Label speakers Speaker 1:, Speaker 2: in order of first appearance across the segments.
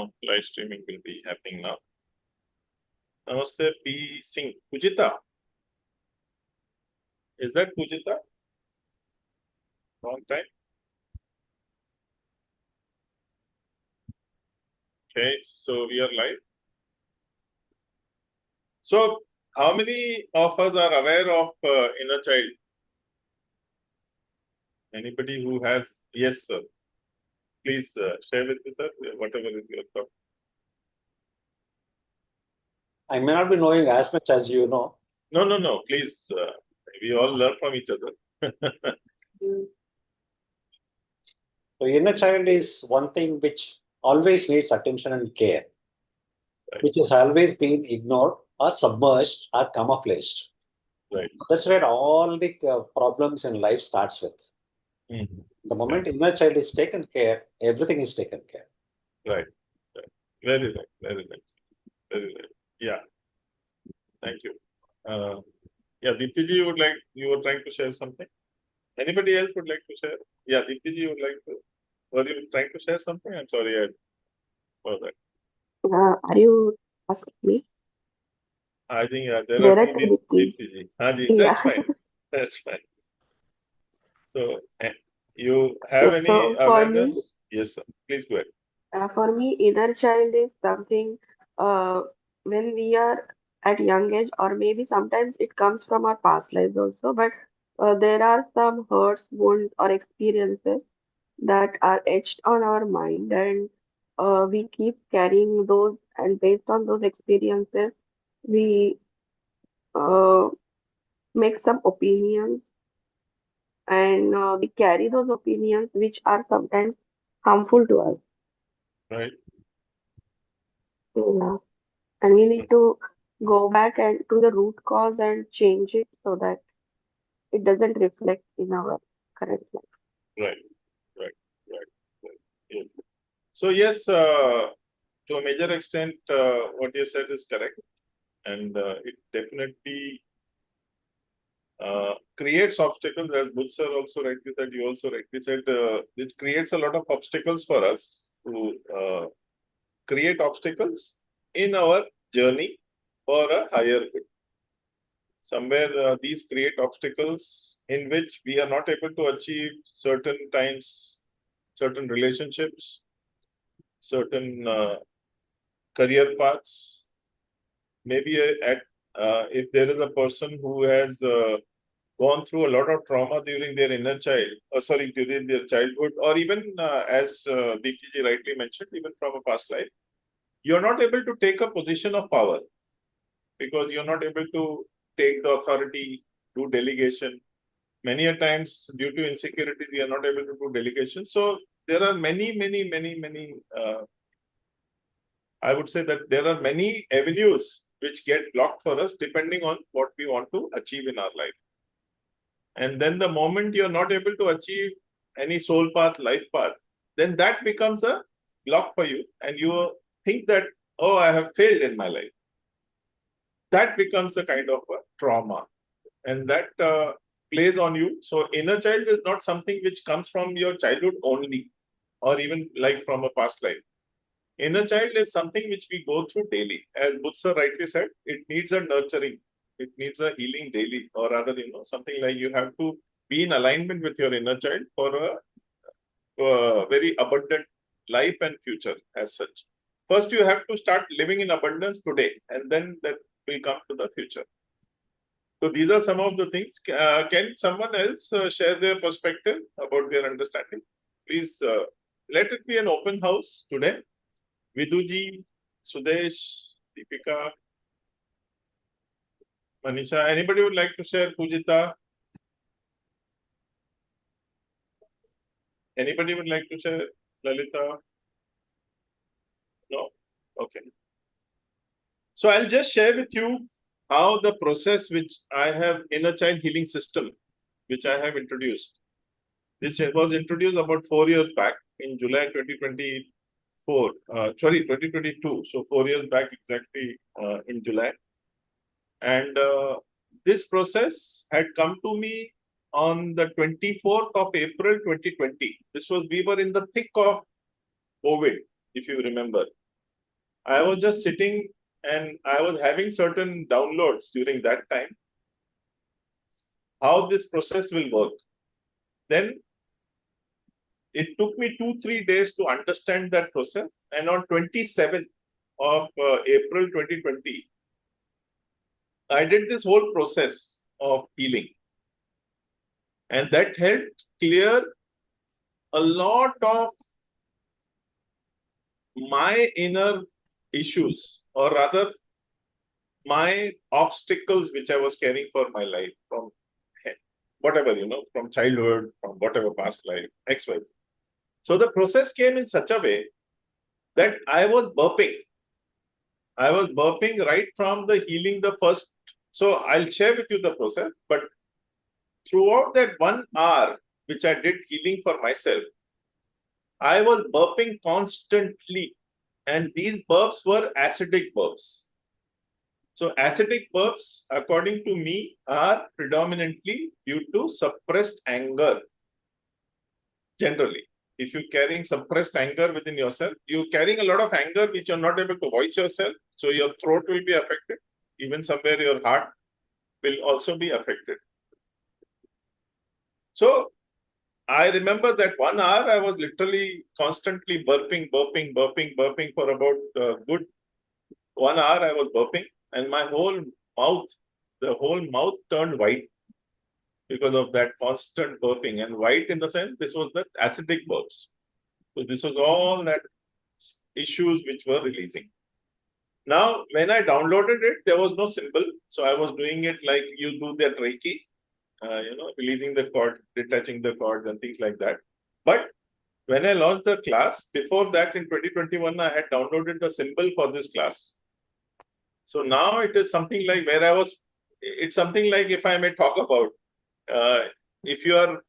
Speaker 1: Now live streaming will be happening now. Namaste P. Singh. Pujita. Is that Pujita? Long time. Okay, so we are live. So, how many of us are aware of inner child? Anybody who has? Yes, sir. Please share with me, sir, whatever is your thought.
Speaker 2: I may not be knowing as much as you know.
Speaker 1: No. Please, we all learn from each other.
Speaker 2: So inner child is one thing which always needs attention and care,
Speaker 1: Right.
Speaker 2: which has always been ignored or submerged or camouflaged.
Speaker 1: Right.
Speaker 2: That's where all the problems in life starts with.
Speaker 1: Mhm.
Speaker 2: The moment inner child is taken care, everything is taken care.
Speaker 1: Right. Very right. Very right. Very right. Yeah. Thank you. Yeah, Deepti you were trying to share something. Anybody else would like to share? Yeah, Deepti you would like to. Were you trying to share something? I'm sorry, for that.
Speaker 3: Are you asking me?
Speaker 1: I think there are
Speaker 3: Direct
Speaker 1: two
Speaker 3: Deepti.
Speaker 1: Deepti. Haan ji,
Speaker 3: Yeah.
Speaker 1: that's fine. That's fine. So, you have any
Speaker 3: So for me,
Speaker 1: awareness? Yes, sir. Please go ahead.
Speaker 3: inner child is something uh, when we are at young age, or maybe sometimes it comes from our past lives also. But there are some hurts, wounds, or experiences that are etched on our mind, and we keep carrying those. And based on those experiences, we uh, make some opinions, and we carry those opinions which are sometimes harmful to us.
Speaker 1: Right.
Speaker 3: Yeah. And we need to go back and to the root cause and change it so that it doesn't reflect in our current life.
Speaker 1: Right. Right. Right. Right. Yes. So, yes, to a major extent, what you said is correct. And it definitely creates obstacles, as Buddh sir also rightly said, you also rightly said, it creates a lot of obstacles for us to create obstacles in our journey for a higher good. Somewhere these create obstacles in which we are not able to achieve certain times, certain relationships, certain career paths. Maybe if there is a person who has gone through a lot of trauma during their during their childhood, or even as Deepti ji rightly mentioned, even from a past life, you're not able to take a position of power because you're not able to take the authority, do delegation. Many a times, due to insecurities, we are not able to do delegation. So there are many. I would say that there are many avenues which get blocked for us depending on what we want to achieve in our life. And then the moment you're not able to achieve any soul path, life path, then that becomes a block for you. And you think that, oh, I have failed in my life. That becomes a kind of a trauma. And that plays on you. So inner child is not something which comes from your childhood only, or even like from a past life. Inner child is something which we go through daily. As Buddha rightly said, it needs a nurturing. It needs a healing daily, or rather, something like you have to be in alignment with your inner child for a very abundant life and future as such. First, you have to start living in abundance today, and then that will come to the future. So these are some of the things. Can someone else share their perspective about their understanding? Please let it be an open house today. Viduji, Sudesh, Deepika, Manisha, anybody would like to share? Pujita? Anybody would like to share? Lalita? No? Okay. So I'll just share with you how the process which I have inner child healing system, which I have introduced. This was introduced about 4 years back in July 2024. 2022. So 4 years back exactly in July. And this process had come to me on the 24th of April 2020. We were in the thick of COVID, if you remember. I was just sitting and I was having certain downloads during that time, how this process will work. Then it took me 2-3 days to understand that process. And on 27th of April 2020, I did this whole process of healing. And that helped clear a lot of my inner issues, or rather my obstacles which I was carrying for my life from whatever, from childhood, from whatever past life, XYZ. So the process came in such a way that I was burping. I was burping right from the healing the first. So I'll share with you the process, but throughout that 1 hour, which I did healing for myself, I was burping constantly. And these burps were acidic burps. So acidic burps, according to me, are predominantly due to suppressed anger. Generally, if you're carrying suppressed anger within yourself, you're carrying a lot of anger which you're not able to voice yourself. So your throat will be affected. Even somewhere your heart will also be affected. So I remember that 1 hour I was literally constantly burping for about a good 1 hour I was burping, and my whole mouth turned white because of that constant burping. And white in the sense, this was the acidic burps. So this was all that issues which were releasing. Now, when I downloaded it, there was no symbol. So I was doing it like you do that Reiki, releasing the cord, detaching the cords and things like that. But when I launched the class, before that in 2021, I had downloaded the symbol for this class. So now it is something like it's something like, if I may talk about, if you are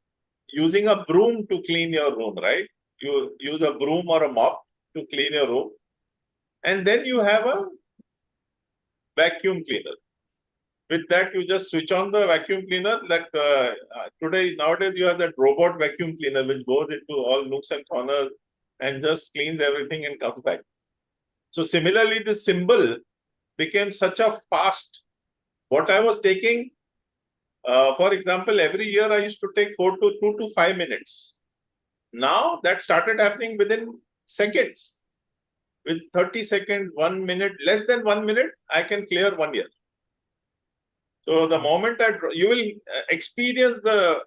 Speaker 1: using a broom to clean your room, right? You use a broom or a mop to clean your room. And then you have a vacuum cleaner. With that, you just switch on the vacuum cleaner. Nowadays, you have that robot vacuum cleaner which goes into all nooks and corners and just cleans everything and comes back. So similarly, this symbol became such a fast. What I was taking, for example, every year I used to take 2 to 5 minutes. Now that started happening within seconds. With 30 seconds, 1 minute, less than 1 minute, I can clear 1 year. So the moment you will experience the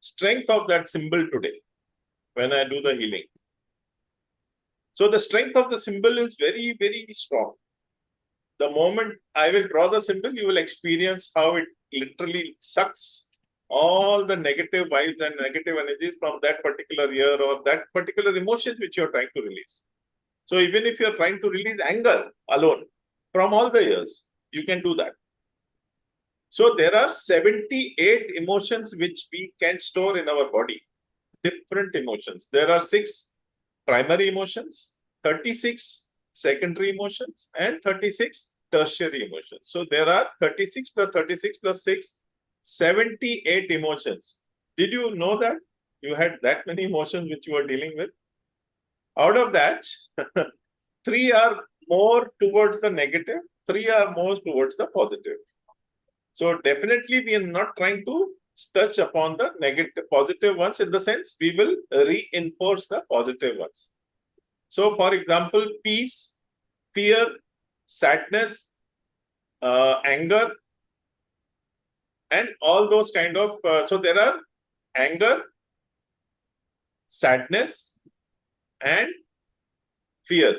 Speaker 1: strength of that symbol today when I do the healing. So the strength of the symbol is very, very strong. The moment I will draw the symbol, you will experience how it literally sucks all the negative vibes and negative energies from that particular year or that particular emotions which you're trying to release. So even if you're trying to release anger alone from all the years, you can do that. So there are 78 emotions which we can store in our body, different emotions. There are 6 primary emotions, 36 secondary emotions, and 36 tertiary emotions. So there are 36 plus 36 plus 6, 78 emotions. Did you know that you had that many emotions which you were dealing with? Out of that, 3 are more towards the negative, 3 are more towards the positive. So definitely we are not trying to touch upon the negative, positive ones. In the sense, we will reinforce the positive ones. So for example, peace, fear, sadness, anger, and all those kind of, so there are anger, sadness, and fear.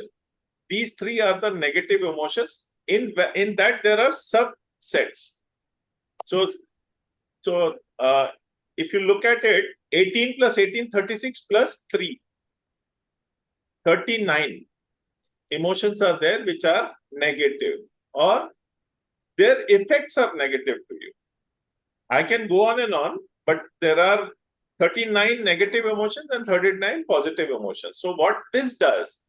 Speaker 1: These 3 are the negative emotions. In that there are subsets. So if you look at it, 18 plus 18, 36 plus 3, 39 emotions are there which are negative, or their effects are negative to you. I can go on and on, but there are 39 negative emotions and 39 positive emotions. So what this does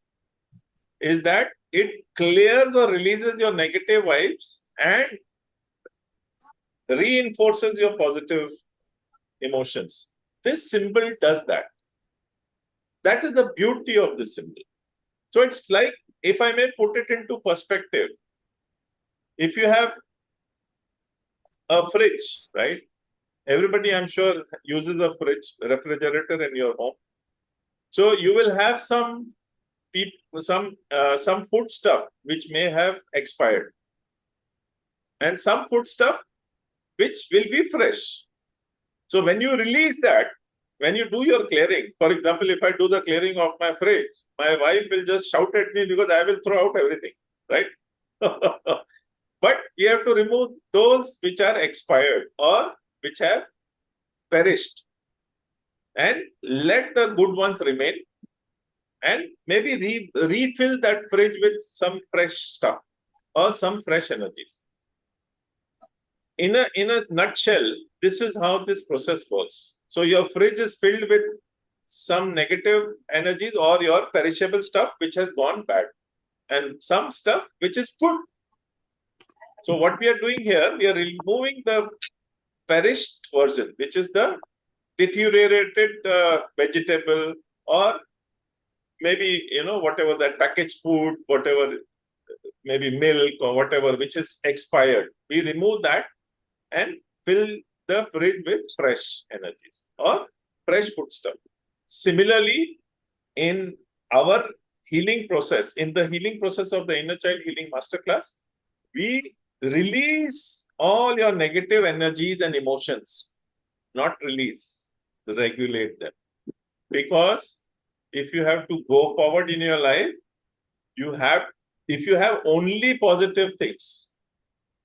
Speaker 1: is that it clears or releases your negative vibes and reinforces your positive emotions. This symbol does that. That is the beauty of this symbol. So it's like if I may put it into perspective, if you have a fridge, right? Everybody, I'm sure, uses a fridge, refrigerator in your home. So you will have some food stuff which may have expired, and some food stuff which will be fresh. So when you release that, when you do your clearing, for example, if I do the clearing of my fridge, my wife will just shout at me because I will throw out everything, right? But you have to remove those which are expired or which have perished, and let the good ones remain, and maybe refill that fridge with some fresh stuff or some fresh energies. In a nutshell, this is how this process works. So your fridge is filled with some negative energies or your perishable stuff which has gone bad, and some stuff which is good. So what we are doing here, we are removing the perished version, which is the deteriorated vegetable, or maybe, whatever that packaged food, whatever, maybe milk or whatever, which is expired. We remove that and fill the fridge with fresh energies or fresh food stuff. Similarly, in our healing process, in the healing process of the Inner Child Healing Masterclass, we release all your negative energies and emotions, not release, regulate them. Because if you have to go forward in your life, if you have only positive things,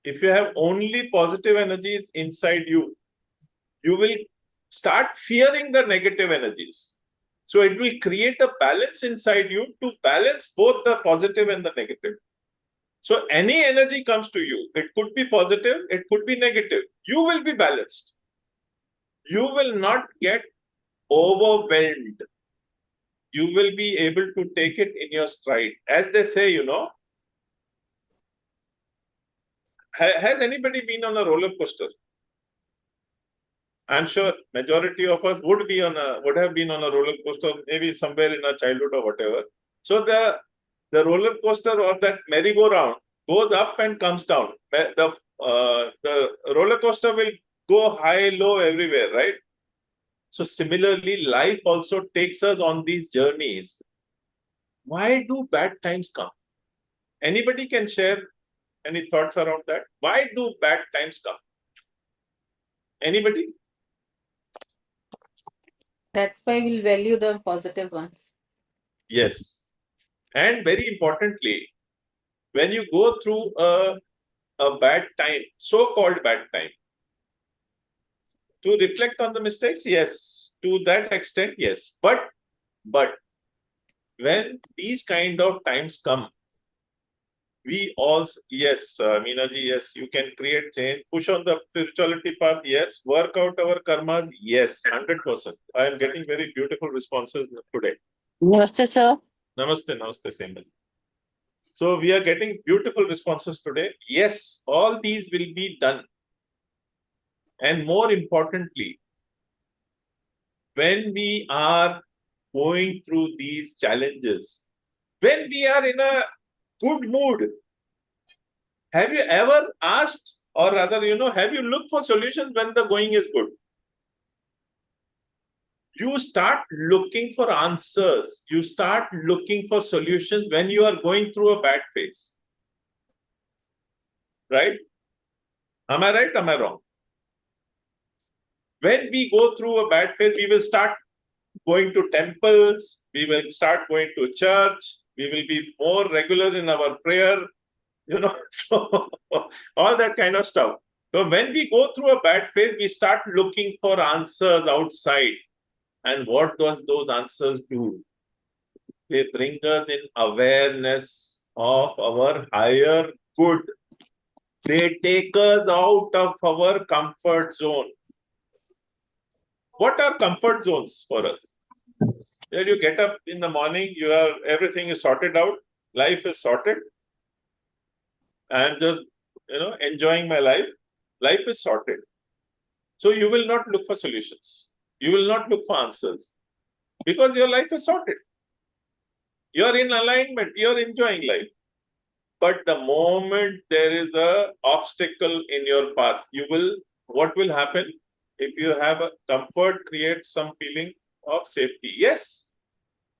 Speaker 1: if you have only positive energies inside you, you will start fearing the negative energies. So it will create a balance inside you to balance both the positive and the negative. So any energy comes to you, it could be positive, it could be negative. You will be balanced. You will not get overwhelmed. You will be able to take it in your stride. As they say, has anybody been on a roller coaster? I'm sure majority of us would have been on a roller coaster, maybe somewhere in our childhood or whatever. So the roller coaster or that merry-go-round goes up and comes down. The roller coaster will go high, low, everywhere, right? So similarly, life also takes us on these journeys. Why do bad times come? Anybody can share any thoughts around that? Why do bad times come? Anybody?
Speaker 4: That's why we'll value the positive ones.
Speaker 1: Yes. And very importantly, when you go through a bad time, so-called bad time, to reflect on the mistakes, yes. To that extent, yes. But when these kind of times come, we all, yes, Meenaji, yes, you can create change, push on the spirituality path, yes, work out our karmas, yes, 100%. I am getting very beautiful responses today.
Speaker 5: Namaste, sir.
Speaker 1: Namaste, namaste, Semaji. So we are getting beautiful responses today. Yes, all these will be done. And more importantly, when we are going through these challenges, when we are in a good mood, have you ever asked, or rather, have you looked for solutions when the going is good? You start looking for answers. You start looking for solutions when you are going through a bad phase. Right? Am I right? Am I wrong? When we go through a bad phase, we will start going to temples. We will start going to church. We will be more regular in our prayer. So all that kind of stuff. So when we go through a bad phase, we start looking for answers outside. And what does those answers do? They bring us in awareness of our higher good. They take us out of our comfort zone. What are comfort zones for us? Where you get up in the morning, everything is sorted out, life is sorted. I'm just, enjoying my life. Life is sorted. So you will not look for solutions. You will not look for answers because your life is sorted. You're in alignment, you're enjoying life. But the moment there is a obstacle in your path, what will happen? If you have a comfort, create some feeling of safety. Yes.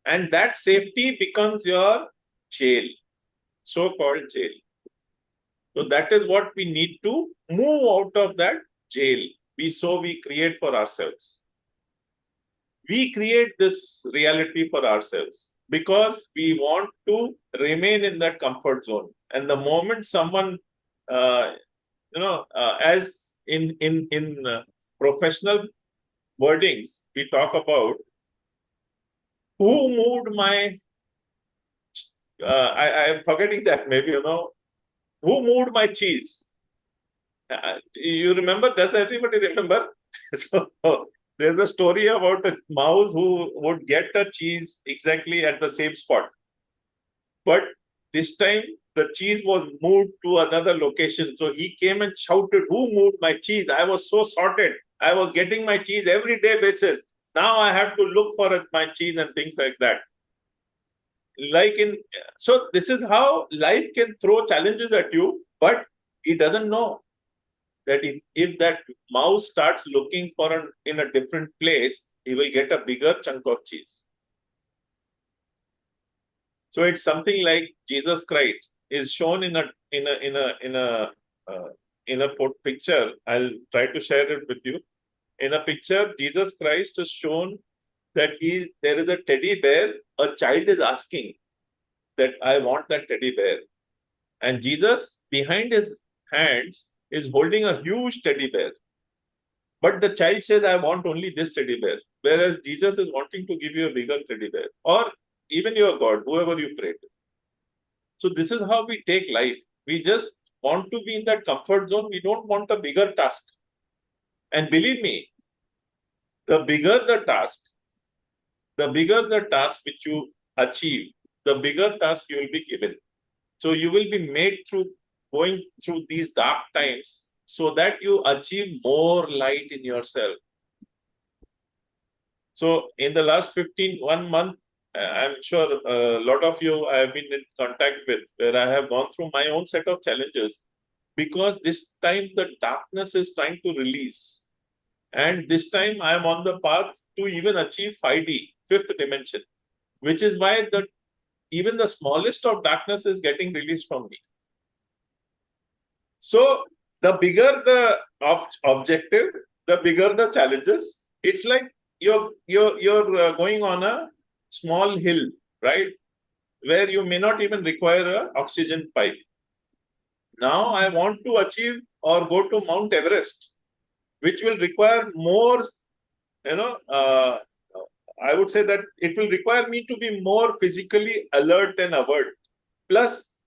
Speaker 1: And that safety becomes your jail, so-called jail. So that is what we need to move out of that jail. We create for ourselves. We create this reality for ourselves because we want to remain in that comfort zone. And the moment someone, as in professional wordings, we talk about who moved my. I am forgetting that maybe who moved my cheese. You remember? Does everybody remember? So there's a story about a mouse who would get a cheese exactly at the same spot. But this time the cheese was moved to another location. So he came and shouted, "Who moved my cheese? I was so sorted. I was getting my cheese every day basis. Now I have to look for my cheese," and things like that. So this is how life can throw challenges at you, but he doesn't know that if that mouse starts looking for in a different place, he will get a bigger chunk of cheese. So it's something like Jesus Christ is shown in a picture. I'll try to share it with you. In a picture, Jesus Christ is shown that there is a teddy bear. A child is asking that I want that teddy bear, and Jesus behind his hands is holding a huge teddy bear. But the child says, "I want only this teddy bear," whereas Jesus is wanting to give you a bigger teddy bear, or even your God, whoever you pray to. So this is how we take life. We just want to be in that comfort zone. We don't want a bigger task. And believe me, the bigger the task which you achieve, the bigger task you will be given. So you will be made through going through these dark times so that you achieve more light in yourself. So in the last 1 month, I'm sure a lot of you I have been in contact with, where I have gone through my own set of challenges, because this time the darkness is trying to release. And this time I am on the path to even achieve 5D, fifth dimension, which is why even the smallest of darkness is getting released from me. So the bigger the objective, the bigger the challenges. It's like you're going on a small hill, right? Where you may not even require an oxygen pipe. Now I want to achieve or go to Mount Everest, which will require more, I would say that it will require me to be more physically alert and alert. Plus,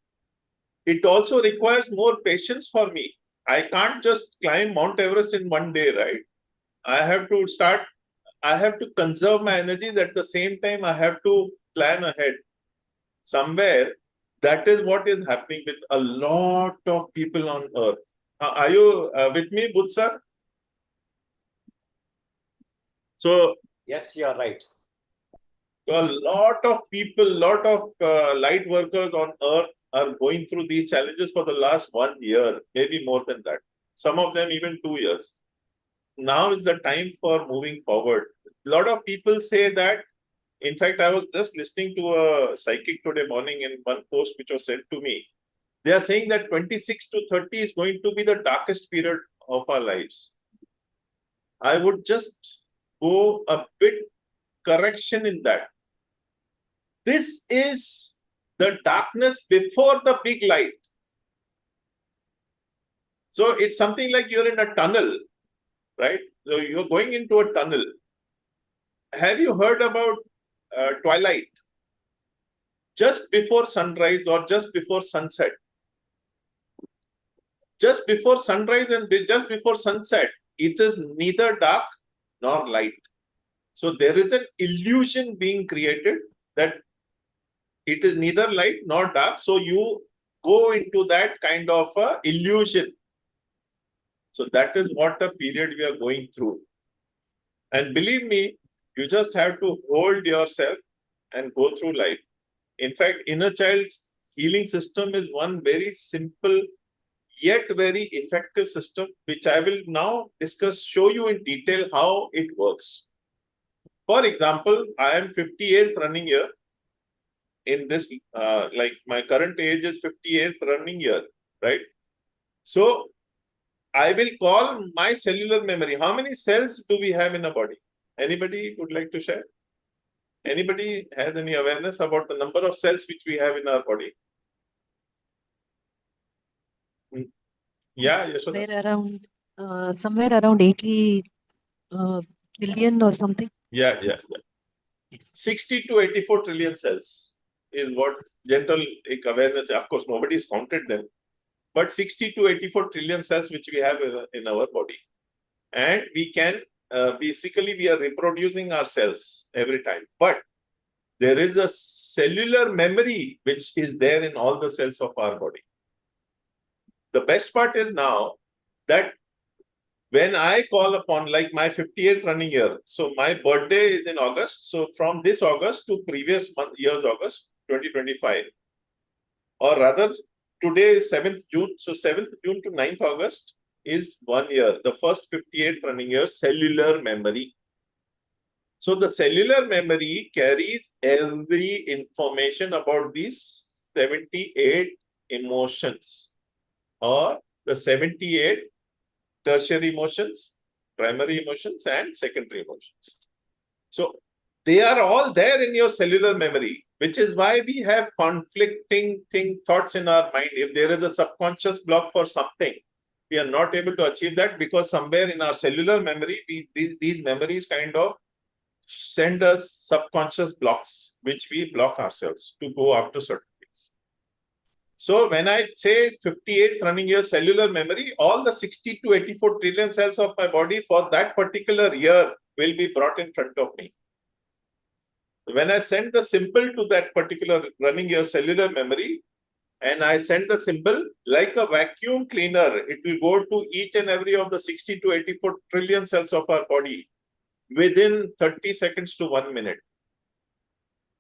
Speaker 1: it also requires more patience for me. I can't just climb Mount Everest in one day, right? I have to conserve my energies. At the same time, I have to plan ahead. Somewhere, that is what is happening with a lot of people on earth. Are you with me, Buddh sir? So,
Speaker 2: yes, you are right.
Speaker 1: So a lot of people, lot of light workers on earth are going through these challenges for the last 1 year, maybe more than that. Some of them even 2 years. Now is the time for moving forward. A lot of people say that. In fact, I was just listening to a psychic today morning in one post which was sent to me. They are saying that 26 to 30 is going to be the darkest period of our lives. I would just go a bit correction in that. This is the darkness before the big light. So it's something like you're in a tunnel, right? So you're going into a tunnel. Have you heard about twilight? Just before sunrise or just before sunset. Just before sunrise and just before sunset, it is neither dark nor light. So there is an illusion being created that it is neither light nor dark. So you go into that kind of illusion. So that is what the period we are going through. And believe me, you just have to hold yourself and go through life. In fact, inner child's healing system is one very simple yet very effective system, which I will now discuss, show you in detail how it works. For example, I am 58th running year in this, like my current age is 58th running year, right? So I will call my cellular memory. How many cells do we have in a body? Anybody would like to share? Anybody has any awareness about the number of cells which we have in our body? Yeah, Yashoda.
Speaker 5: Somewhere around 80 trillion or something.
Speaker 1: Yeah. 60 to 84 trillion cells is what general awareness. Of course, nobody's counted them, but 60 to 84 trillion cells which we have in our body, and we can basically we are reproducing our cells every time. But there is a cellular memory which is there in all the cells of our body. The best part is now that when I call upon, like my 58th running year, so my birthday is in August. So from this August to previous year's August 2025, or rather today is 7th June. So 7th June to 9th August is 1 year, the first 58th running year cellular memory. So the cellular memory carries every information about these 78 emotions, or the 78 tertiary emotions, primary emotions, and secondary emotions. So they are all there in your cellular memory, which is why we have conflicting thoughts in our mind. If there is a subconscious block for something, we are not able to achieve that because somewhere in our cellular memory, these memories kind of send us subconscious blocks, which we block ourselves to go after certain things. So when I say 58th running year cellular memory, all the 60 to 84 trillion cells of my body for that particular year will be brought in front of me. When I send the symbol to that particular running year cellular memory, and I send the symbol like a vacuum cleaner, it will go to each and every of the 60 to 84 trillion cells of our body within 30 seconds to 1 minute.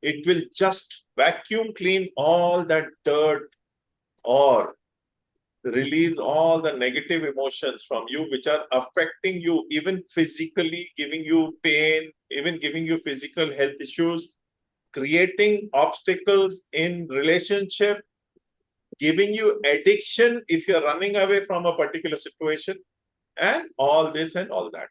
Speaker 1: It will just vacuum clean all that dirt or release all the negative emotions from you which are affecting you, even physically, giving you pain, even giving you physical health issues, creating obstacles in relationship, giving you addiction if you're running away from a particular situation, and all this and all that.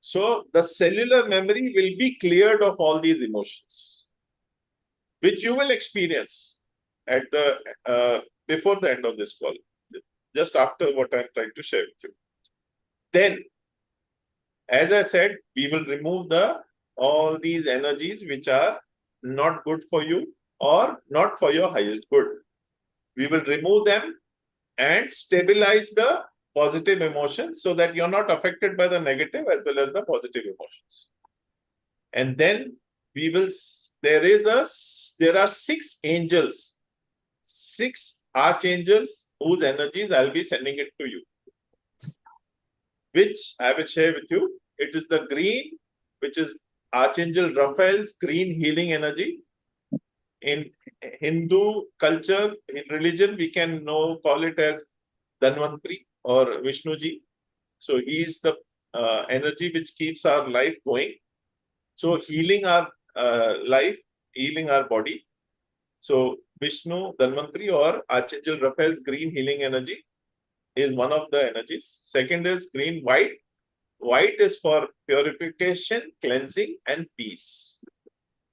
Speaker 1: So the cellular memory will be cleared of all these emotions, which you will experience at the before the end of this call, just after what I'm trying to share with you. Then, as I said, we will remove all these energies which are not good for you or not for your highest good. We will remove them and stabilize the positive emotions so that you're not affected by the negative as well as the positive emotions. And then we will, there are 6 angels, 6 archangels whose energies I'll be sending it to you, which I will share with you. It is the green, which is Archangel Raphael's green healing energy. In Hindu culture, in religion, we can call it as Dhanvantri or Vishnuji. So he is the energy which keeps our life going. So healing our life, healing our body. So Vishnu, Dhanvantri or Archangel Raphael's green healing energy is one of the energies. Second is green white. White is for purification, cleansing, and peace.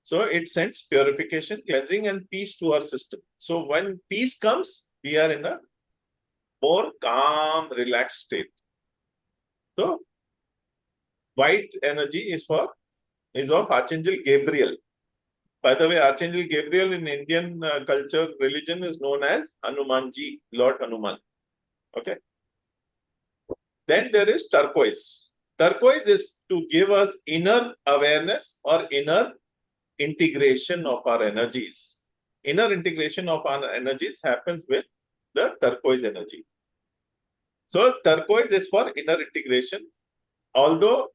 Speaker 1: So it sends purification, cleansing, and peace to our system. So when peace comes, we are in a more calm, relaxed state. So white energy is of Archangel Gabriel. By the way, Archangel Gabriel in Indian culture, religion is known as Hanumanji, Lord Hanuman. Okay. Then there is turquoise. Turquoise is to give us inner awareness or inner integration of our energies. Inner integration of our energies happens with the turquoise energy. So turquoise is for inner integration. Although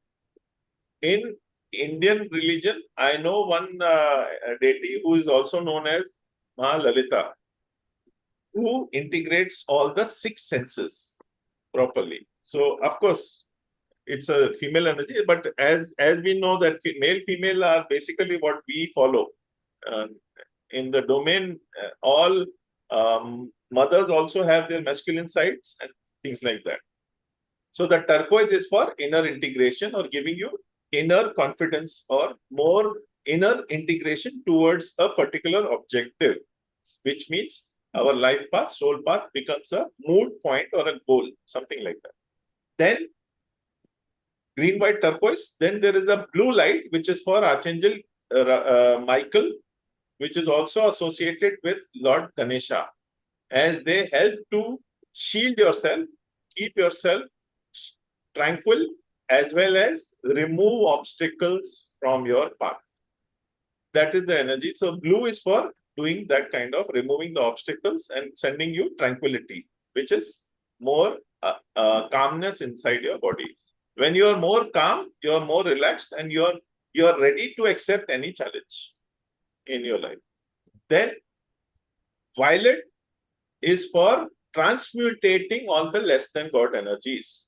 Speaker 1: in Indian religion, I know one deity who is also known as Mahalalita, who integrates all the six senses properly. So, of course, it's a female energy, but as we know that male, female are basically what we follow. In the domain, all mothers also have their masculine sides and things like that. So the turquoise is for inner integration or giving you inner confidence or more inner integration towards a particular objective, which means our life path, soul path becomes a mood point or a goal, something like that. Then green, white, turquoise. Then there is a blue light, which is for Archangel Michael, which is also associated with Lord Ganesha, as they help to shield yourself, keep yourself tranquil, as well as remove obstacles from your path. That is the energy. So blue is for doing that kind of removing the obstacles and sending you tranquility, which is more calmness inside your body. When you are more calm, you are more relaxed, and you are ready to accept any challenge in your life. Then violet is for transmutating all the less than God energies.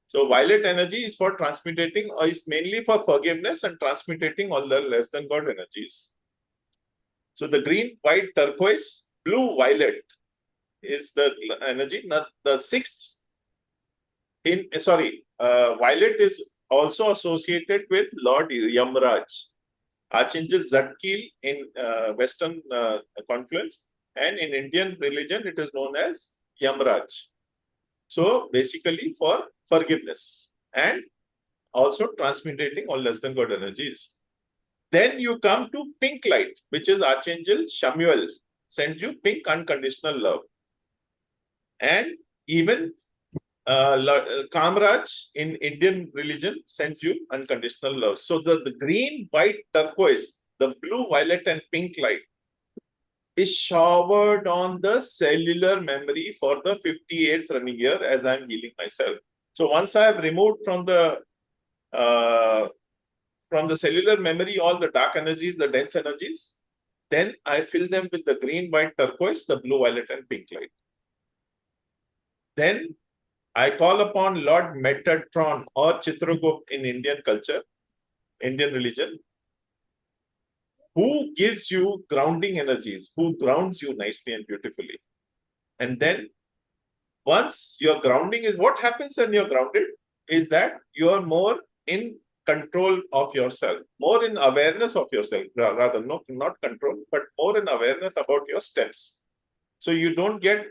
Speaker 1: So violet energy is for transmutating, or is mainly for forgiveness and transmutating all the less than God energies. So the green, white, turquoise, blue, violet is the energy. Now the sixth violet is also associated with Lord Yamraj, Archangel Zadkiel in Western confluence, and in Indian religion it is known as Yamraj. So basically for forgiveness and also transmutating all less than God energies. Then you come to pink light, which is Archangel Shamuel, sends you pink unconditional love. And even Kamraj in Indian religion sends you unconditional love. So the green, white, turquoise, the blue, violet, and pink light is showered on the cellular memory for the 58th running year as I'm healing myself. So once I have removed from the cellular memory all the dark energies, the dense energies, then I fill them with the green, white, turquoise, the blue, violet, and pink light. Then I call upon Lord Metatron or Chitragupt in Indian culture, Indian religion, who gives you grounding energies, who grounds you nicely and beautifully. And then once your grounding is, what happens when you're grounded is that you are more in control of yourself, more in awareness of yourself, rather not control, but more in awareness about your steps. So you don't get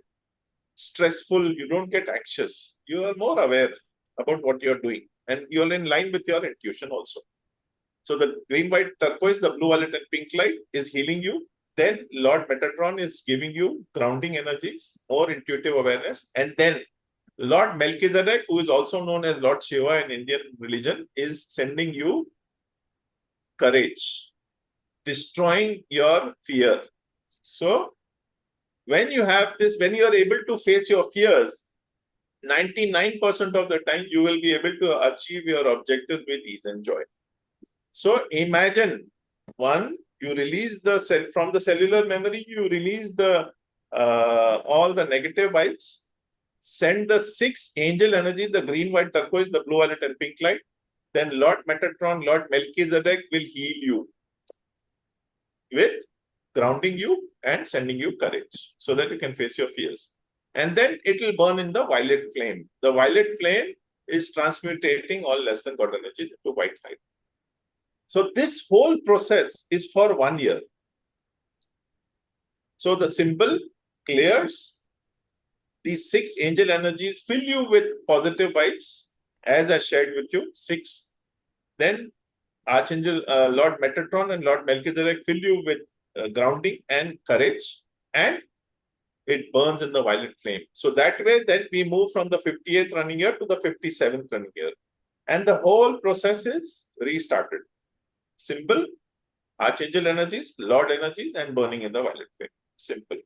Speaker 1: stressful, you don't get anxious. You are more aware about what you're doing, and you're in line with your intuition also. So the green, white, turquoise, the blue, violet, and pink light is healing you. Then Lord Metatron is giving you grounding energies, more intuitive awareness. And then Lord Melchizedek, who is also known as Lord Shiva in Indian religion, is sending you courage, destroying your fear. So when you have this, when you are able to face your fears, 99% of the time you will be able to achieve your objectives with ease and joy. So imagine, one, you release the cell from the cellular memory, you release the all the negative vibes, send the 6 angel energy, the green, white, turquoise, the blue, violet, and pink light. Then Lord Metatron, Lord Melchizedek will heal you with grounding you and sending you courage so that you can face your fears. And then it will burn in the violet flame. The violet flame is transmutating all less than God energies into white light. So this whole process is for 1 year. So the symbol clears. These 6 angel energies fill you with positive vibes, as I shared with you, 6. Then Archangel Lord Metatron and Lord Melchizedek fill you with grounding and courage, and it burns in the violet flame. So that way, then we move from the 58th running year to the 57th running year. And the whole process is restarted. Simple, Archangel energies, Lord energies, and burning in the violet flame. Simple.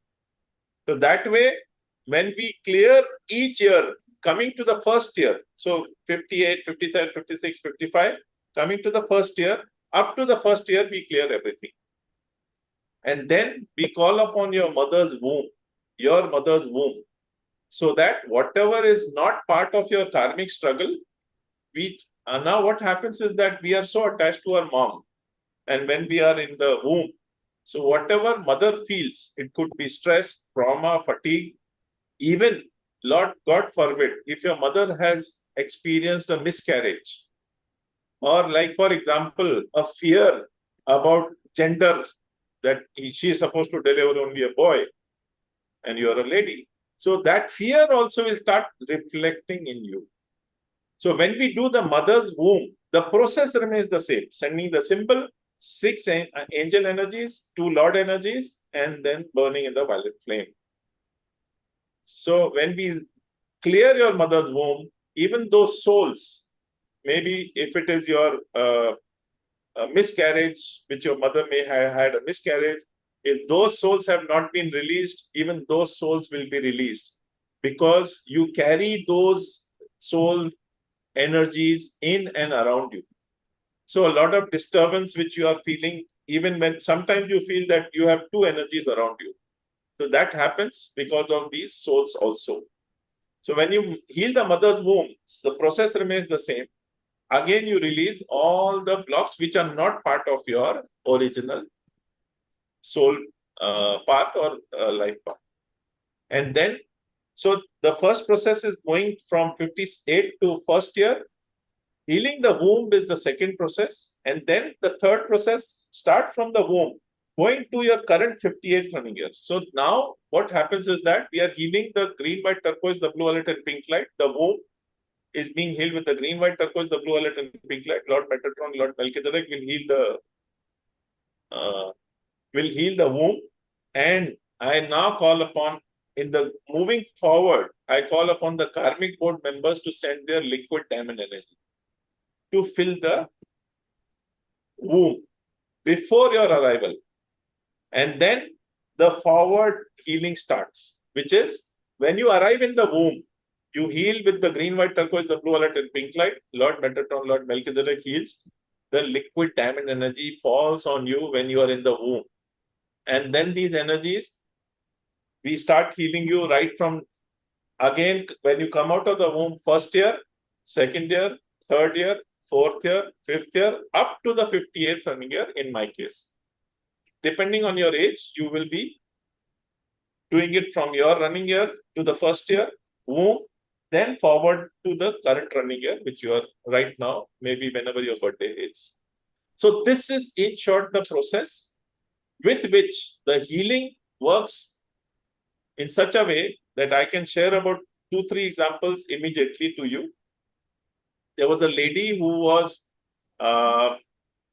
Speaker 1: So that way, when we clear each year, coming to the first year, so 58, 57, 56, 55, coming to the first year, up to the first year, we clear everything. And then we call upon your mother's womb, so that whatever is not part of your karmic struggle, now what happens is that we are so attached to our mom. And when we are in the womb, so whatever mother feels, it could be stress, trauma, fatigue, even, Lord God forbid, if your mother has experienced a miscarriage, or like, for example, a fear about gender, that she is supposed to deliver only a boy and you are a lady. So that fear also will start reflecting in you. So when we do the mother's womb, the process remains the same, sending the simple 6 angel energies, 2 Lord energies, and then burning in the violet flame. So when we clear your mother's womb, even those souls, maybe if it is your miscarriage, which your mother may have had a miscarriage, if those souls have not been released, even those souls will be released, because you carry those soul energies in and around you. So a lot of disturbance which you are feeling, even when sometimes you feel that you have 2 energies around you. So that happens because of these souls also. So when you heal the mother's womb, the process remains the same. Again, you release all the blocks which are not part of your original soul path or life path. And then, so the first process is going from 58 to first year. Healing the womb is the second process. And then the third process, start from the womb, going to your current 58th running year. So now what happens is that we are healing the green, white, turquoise, the blue, violet, and pink light. The womb is being healed with the green, white, turquoise, the blue, violet, and pink light. Lord Metatron, Lord Melchizedek will heal the womb. And I now call upon, in the moving forward, I call upon the karmic board members to send their liquid diamond energy to fill the womb before your arrival. And then the forward healing starts, which is when you arrive in the womb, you heal with the green, white, turquoise, the blue, violet, and pink light. Lord Metatron, Lord Melchizedek heals. The liquid diamond energy falls on you when you are in the womb. And then these energies, we start healing you right from, again, when you come out of the womb, first year, second year, third year, fourth year, fifth year, up to the 58th running year in my case. Depending on your age, you will be doing it from your running year to the first year, womb, then forward to the current running year, which you are right now, maybe whenever your birthday is. So this is, in short, the process with which the healing works in such a way that I can share about 2-3 examples immediately to you. There was a lady who was,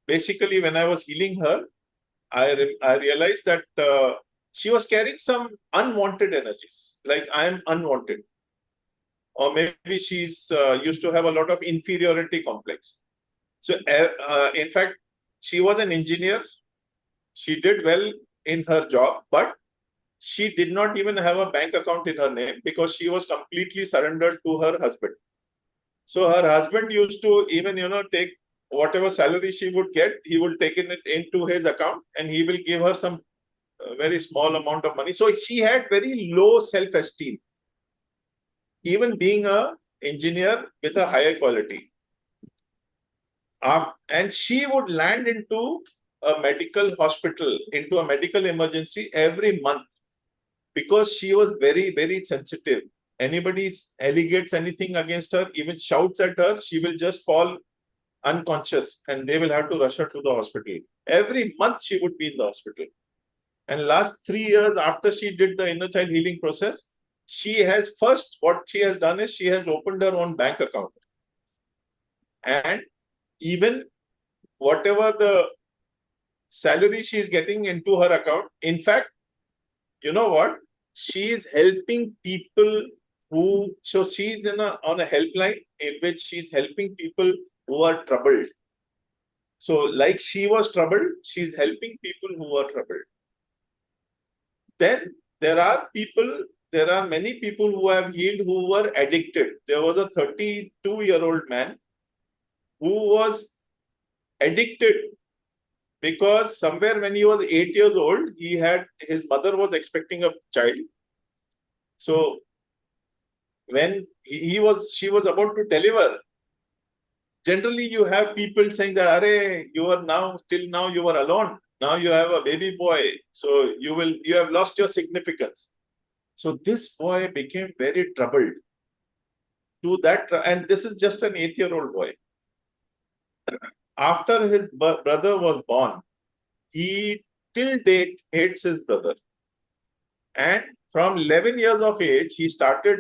Speaker 1: basically when I was healing her, I realized that she was carrying some unwanted energies, like I am unwanted. Or maybe she's used to have a lot of inferiority complex. So in fact, she was an engineer. She did well in her job, but she did not even have a bank account in her name because she was completely surrendered to her husband. So her husband used to even, take whatever salary she would get, he would take it into his account and he will give her some very small amount of money. So she had very low self-esteem, even being an engineer with a higher quality. And she would land into a medical hospital, into a medical emergency every month because she was very, very sensitive. Anybody allegates anything against her, even shouts at her, she will just fall unconscious and they will have to rush her to the hospital. Every month she would be in the hospital. And last 3 years after she did the inner child healing process, what she has done is she has opened her own bank account. And even whatever the salary she is getting into her account, in fact, you know what? She is helping people so she's on a helpline in which she's helping people who are troubled. So like she was troubled, she's helping people who are troubled. Then there are many people who have healed who were addicted. There was a 32-year-old man who was addicted because somewhere when he was 8 years old, his mother was expecting a child. So when she was about to deliver, generally you have people saying that, "Arey, till now you were alone. Now you have a baby boy. So you have lost your significance." So this boy became very troubled to that, and this is just an 8-year-old boy. After his brother was born, he till date hates his brother. And from 11 years of age, he started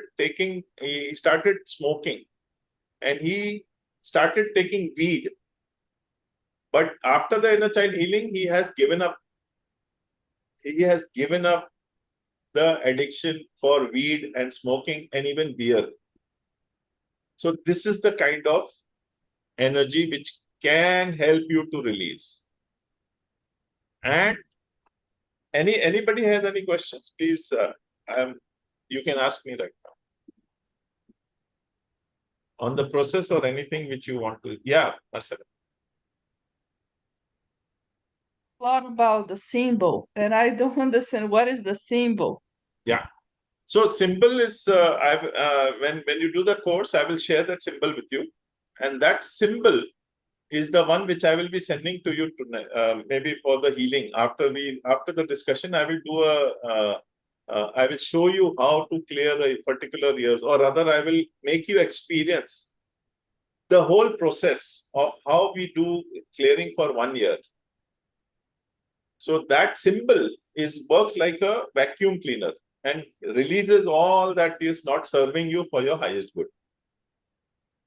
Speaker 1: smoking and he started taking weed. But after the inner child healing, he has given up. He has given up the addiction for weed and smoking and even beer. So this is the kind of energy which can help you to release. And anybody has any questions, please, you can ask me right now on the process or anything which you want to. Yeah, Marcela.
Speaker 6: Lot about the symbol, and I don't understand what is the symbol.
Speaker 1: Yeah. So symbol is when you do the course, I will share that symbol with you, and that symbol is the one which I will be sending to you tonight, maybe for the healing. After the discussion, I will do I will show you how to clear a particular year, or rather, I will make you experience the whole process of how we do clearing for 1 year. So that symbol works like a vacuum cleaner and releases all that is not serving you for your highest good.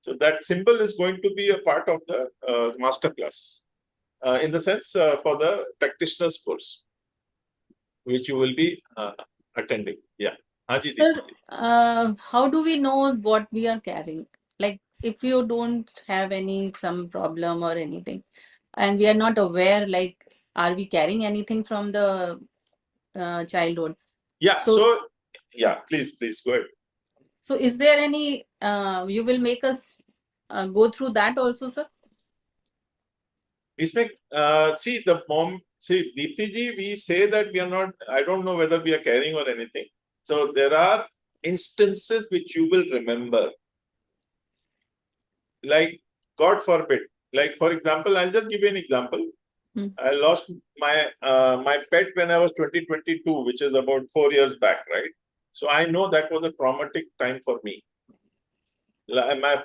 Speaker 1: So that symbol is going to be a part of the masterclass, in the sense for the practitioner's course, which you will be attending. Yeah. Haji,
Speaker 4: Sir,
Speaker 1: Deepti.
Speaker 4: how do we know what we are carrying? Like if you don't have some problem or anything, and we are not aware, like, are we carrying anything from the childhood?
Speaker 1: Yeah.
Speaker 4: So,
Speaker 1: Yeah, please go ahead.
Speaker 4: so is there any, you will make us go through that also, sir?
Speaker 1: See, Deepti ji, we say that we are not, I don't know whether we are carrying or anything. So there are instances which you will remember. Like, God forbid, like for example, I'll just give you an example. I lost my pet when I was 2022, which is about 4 years back, right? So I know that was a traumatic time for me. My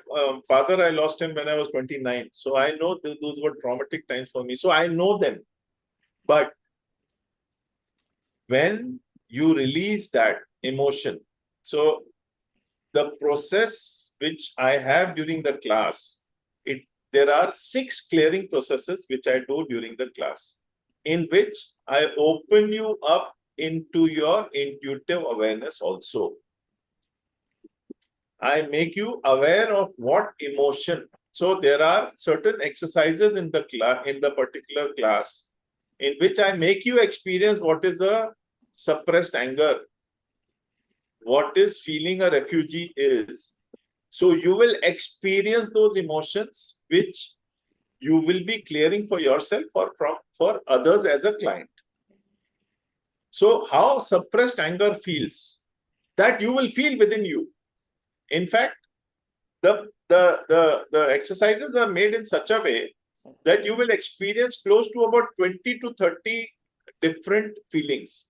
Speaker 1: father, I lost him when I was 29. So I know those were traumatic times for me. So I know them. But when you release that emotion, so the process which I have during the class, there are 6 clearing processes which I do during the class, in which I open you up into your intuitive awareness also. I make you aware of what emotion. So there are certain exercises in the particular class in which I make you experience what is a suppressed anger, what is feeling a refugee is. So you will experience those emotions which you will be clearing for yourself or for others as a client. So how suppressed anger feels, that you will feel within you. In fact, the exercises are made in such a way that you will experience close to about 20 to 30 different feelings.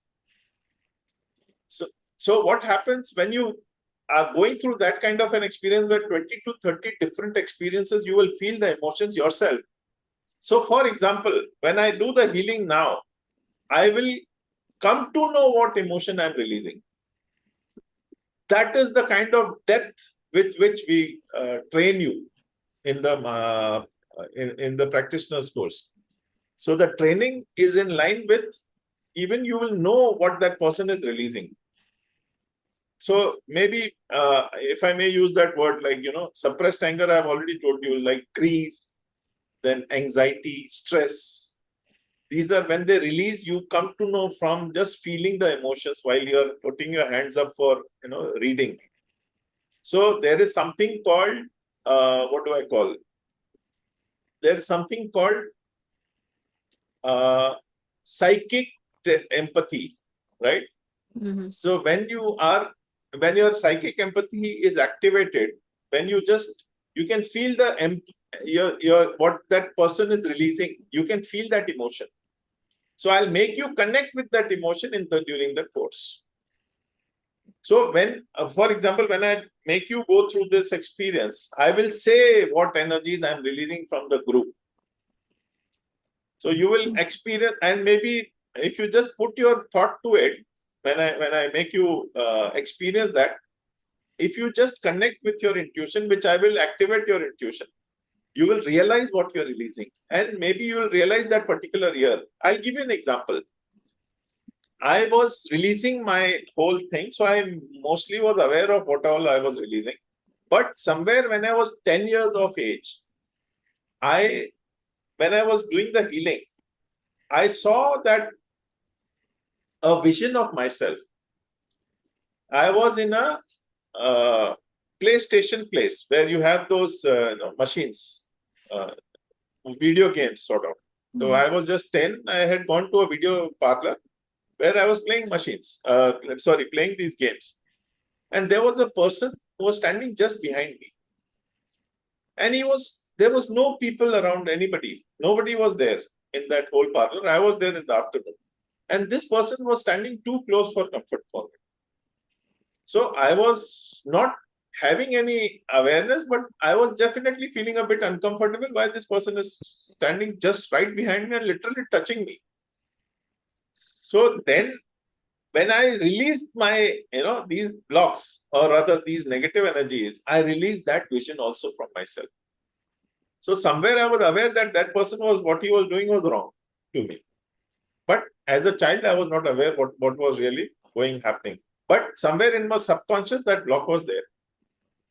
Speaker 1: So what happens when you are going through that kind of an experience where 20 to 30 different experiences, you will feel the emotions yourself. So for example, when I do the healing now, I will come to know what emotion I'm releasing. That is the kind of depth with which we train you in the practitioner's course. So the training is in line with, even you will know what that person is releasing. So maybe if I may use that word, like, suppressed anger, I've already told you, like grief, then anxiety, stress. These are when they release, you come to know from just feeling the emotions while you're putting your hands up for, reading. So there is something called, what do I call? there's something called psychic empathy, right?
Speaker 4: Mhm.
Speaker 1: So when your psychic empathy is activated, when you can feel your what that person is releasing, you can feel that emotion. So I'll make you connect with that emotion during the course. So when, for example, when I make you go through this experience, I will say what energies I'm releasing from the group. So you will experience, and maybe if you just put your thought to it, when I make you experience that, if you just connect with your intuition, which I will activate your intuition, you will realize what you're releasing, and maybe you will realize that particular year. I'll give you an example. I was releasing my whole thing, so I mostly was aware of what all I was releasing. But somewhere when I was 10 years of age, when I was doing the healing, I saw that a vision of myself. I was in a PlayStation place where you have those machines, video games sort of. So I was just 10. I had gone to a video parlor where I was playing playing these games. And there was a person who was standing just behind me. And there was no people around anybody. Nobody was there in that whole parlor. I was there in the afternoon. And this person was standing too close for comfort for me. So I was not having any awareness, but I was definitely feeling a bit uncomfortable why this person is standing just right behind me and literally touching me. So then when I released my, these blocks, or rather these negative energies, I released that vision also from myself. So somewhere I was aware that that person what he was doing was wrong to me. But as a child, I was not aware what was really happening. But somewhere in my subconscious, that block was there.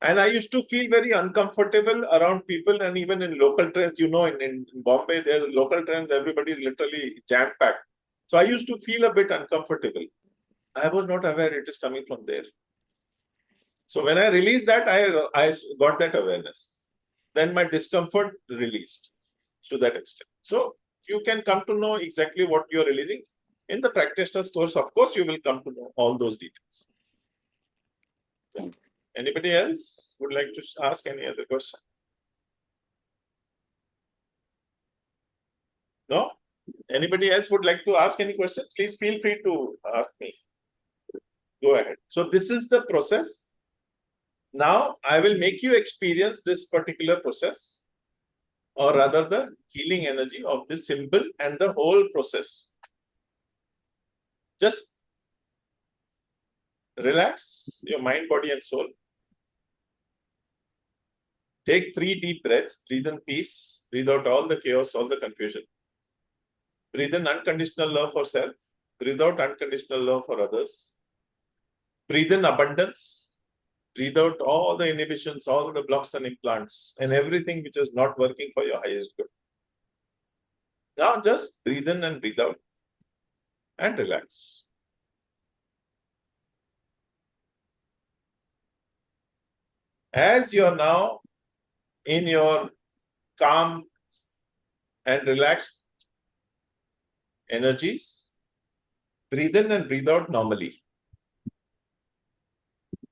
Speaker 1: And I used to feel very uncomfortable around people, and even in local trains, in Bombay, there's local trains, everybody is literally jam-packed. So I used to feel a bit uncomfortable. I was not aware it is coming from there. So when I released that, I got that awareness. Then my discomfort released to that extent. So you can come to know exactly what you're releasing. In the practitioner's course, of course, you will come to know all those details. Yeah. Anybody else would like to ask any other question? No? Anybody else would like to ask any question? Please feel free to ask me. Go ahead. So this is the process. Now I will make you experience this particular process, or rather the healing energy of this symbol and the whole process. Just relax your mind, body, and soul. Take 3 deep breaths. Breathe in peace. Breathe out all the chaos, all the confusion. Breathe in unconditional love for self. Breathe out unconditional love for others. Breathe in abundance. Breathe out all the inhibitions, all the blocks and implants, and everything which is not working for your highest good. Now just breathe in and breathe out and relax. As you're now in your calm and relaxed energies, breathe in and breathe out normally.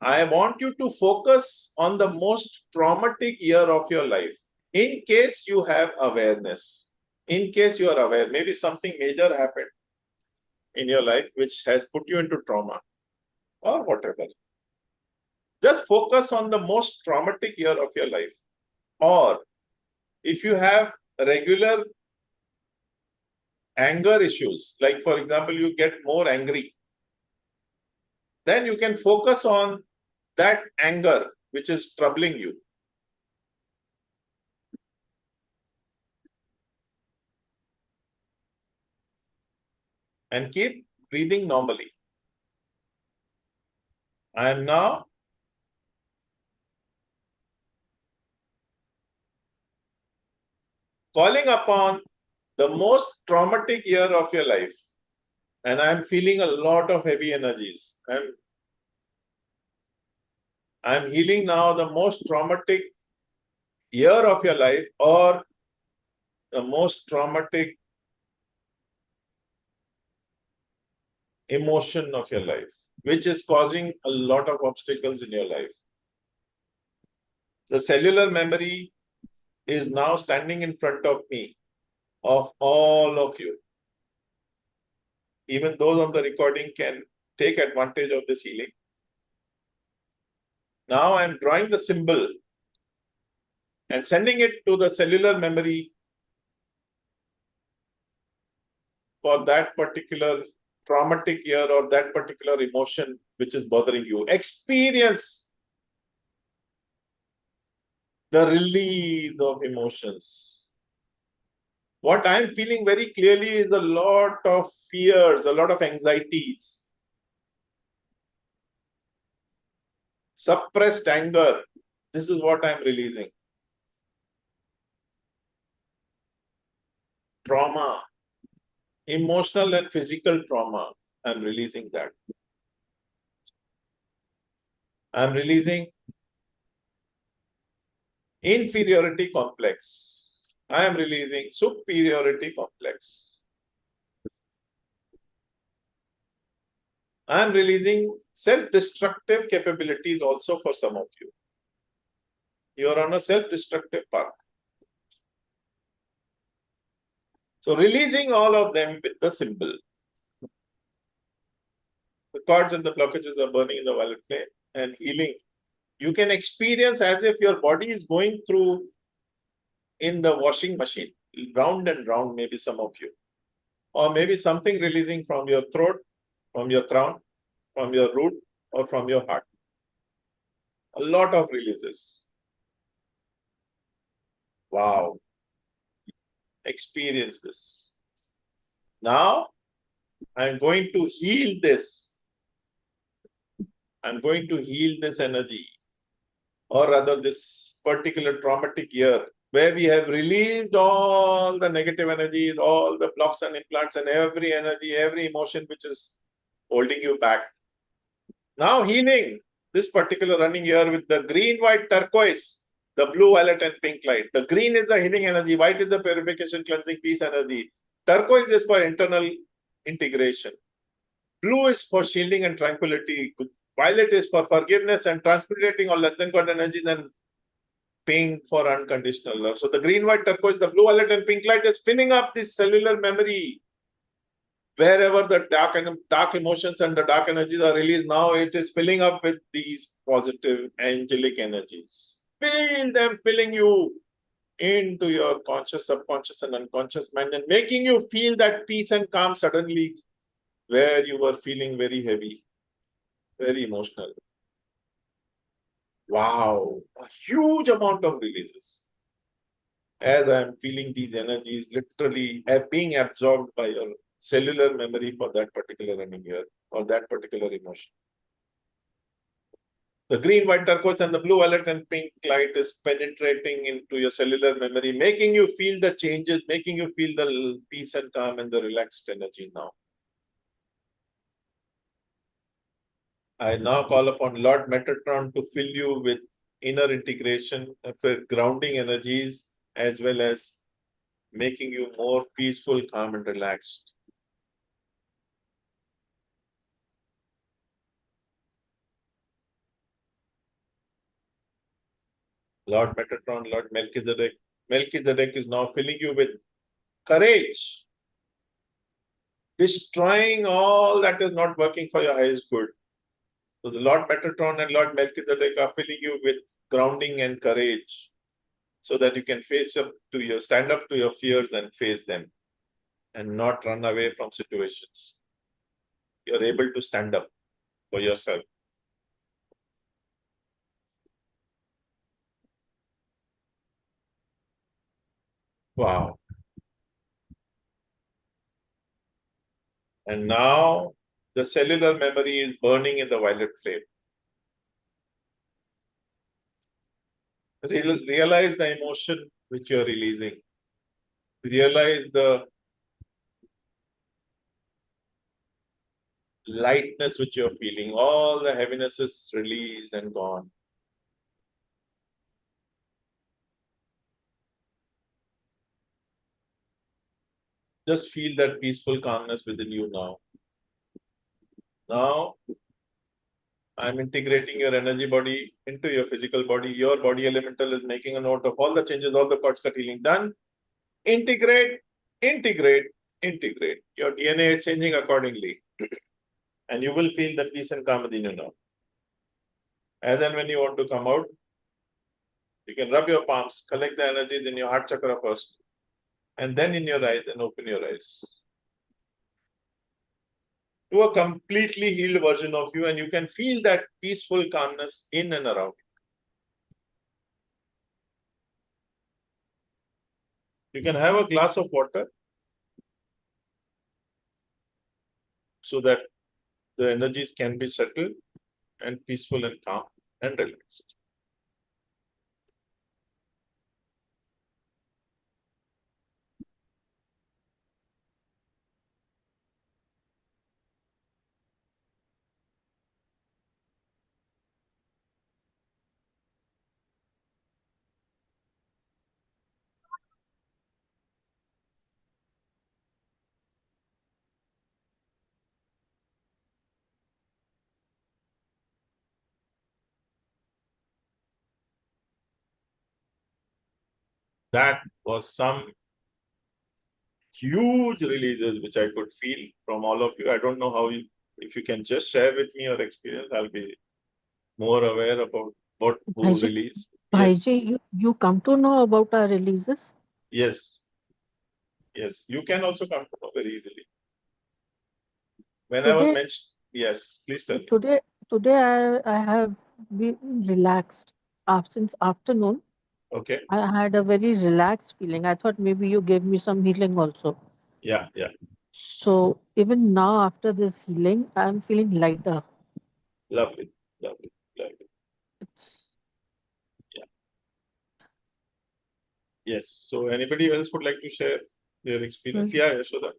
Speaker 1: I want you to focus on the most traumatic year of your life. In case you have awareness, in case you are aware, maybe something major happened in your life which has put you into trauma or whatever. Just focus on the most traumatic year of your life. Or if you have regular anger issues, like for example, you get more angry, then you can focus on that anger which is troubling you. And keep breathing normally. I am now calling upon the most traumatic year of your life. And I'm feeling a lot of heavy energies. I'm healing now the most traumatic year of your life, or the most traumatic emotion of your life, which is causing a lot of obstacles in your life. The cellular memory is now standing in front of me, of all of you. Even those on the recording can take advantage of this healing. Now I'm drawing the symbol and sending it to the cellular memory for that particular traumatic year or that particular emotion which is bothering you. Experience the release of emotions. What I'm feeling very clearly is a lot of fears, a lot of anxieties, suppressed anger. This is what I'm releasing. Trauma, emotional and physical trauma, I'm releasing that. I'm releasing inferiority complex. I am releasing superiority complex. I am releasing self-destructive capabilities also for some of you. You are on a self-destructive path. So releasing all of them with the symbol. The cords and the blockages are burning in the violet flame and healing. You can experience as if your body is going through in the washing machine, round and round, maybe some of you. Or maybe something releasing from your throat, from your crown, from your root, or from your heart. A lot of releases. Wow. Experience this. Now, I'm going to heal this. I'm going to heal this energy, or rather this particular traumatic year, where we have released all the negative energies, all the blocks and implants and every energy, every emotion which is holding you back. Now healing this particular running year with the green, white, turquoise, the blue, violet and pink light. The green is the healing energy, white is the purification, cleansing, peace energy. Turquoise is for internal integration. Blue is for shielding and tranquility. Violet is for forgiveness and transmutating all less than God energies, and pink for unconditional love. So the green, white, turquoise, the blue, violet and pink light is filling up this cellular memory. Wherever the dark emotions and the dark energies are released, now it is filling up with these positive angelic energies. Feel them filling you into your conscious, subconscious and unconscious mind, and making you feel that peace and calm suddenly where you were feeling very heavy, very emotional. Wow, a huge amount of releases. As I am feeling these energies literally being absorbed by your cellular memory for that particular running year or that particular emotion. The green, white, turquoise and the blue, violet and pink light is penetrating into your cellular memory, making you feel the changes, making you feel the peace and calm and the relaxed energy now. I now call upon Lord Metatron to fill you with inner integration, grounding energies, as well as making you more peaceful, calm and relaxed. Lord Metatron, Lord Melchizedek. Melchizedek is now filling you with courage, destroying all that is not working for your highest good. So the Lord Metatron and Lord Melchizedek are filling you with grounding and courage, so that you can stand up to your fears and face them and not run away from situations. You're able to stand up for yourself. Wow. And now the cellular memory is burning in the violet flame. Realize the emotion which you're releasing. Realize the lightness which you're feeling. All the heaviness is released and gone. Just feel that peaceful calmness within you now. Now, I'm integrating your energy body into your physical body. Your body elemental is making a note of all the changes, all the cords cut healing done. Integrate, integrate, integrate. Your DNA is changing accordingly. And you will feel the peace and calm within you now. As and when you want to come out, you can rub your palms, collect the energies in your heart chakra first, and then in your eyes, and open your eyes to a completely healed version of you, and you can feel that peaceful calmness in and around you. You can have a glass of water so that the energies can be settled and peaceful and calm and relaxed. That was some huge releases which I could feel from all of you. I don't know how you, if you can just share with me your experience, I'll be more aware about what who
Speaker 5: Bhaiji,
Speaker 1: released. Yes,
Speaker 5: Bhaiji, you come to know about our releases?
Speaker 1: yes, yes. You can also come to know very easily. When I was
Speaker 5: Today,
Speaker 1: mentioned, yes, please tell me.
Speaker 5: today I have been relaxed. Since afternoon,
Speaker 1: Okay.
Speaker 5: I had a very relaxed feeling. I thought maybe you gave me some healing also.
Speaker 1: Yeah, yeah.
Speaker 5: So even now, after this healing, I'm feeling lighter.
Speaker 1: Lovely, lovely, lovely.
Speaker 5: It's
Speaker 1: Yes. So anybody else would like to share their experience?
Speaker 5: Sir,
Speaker 1: Yeah, Yashoda.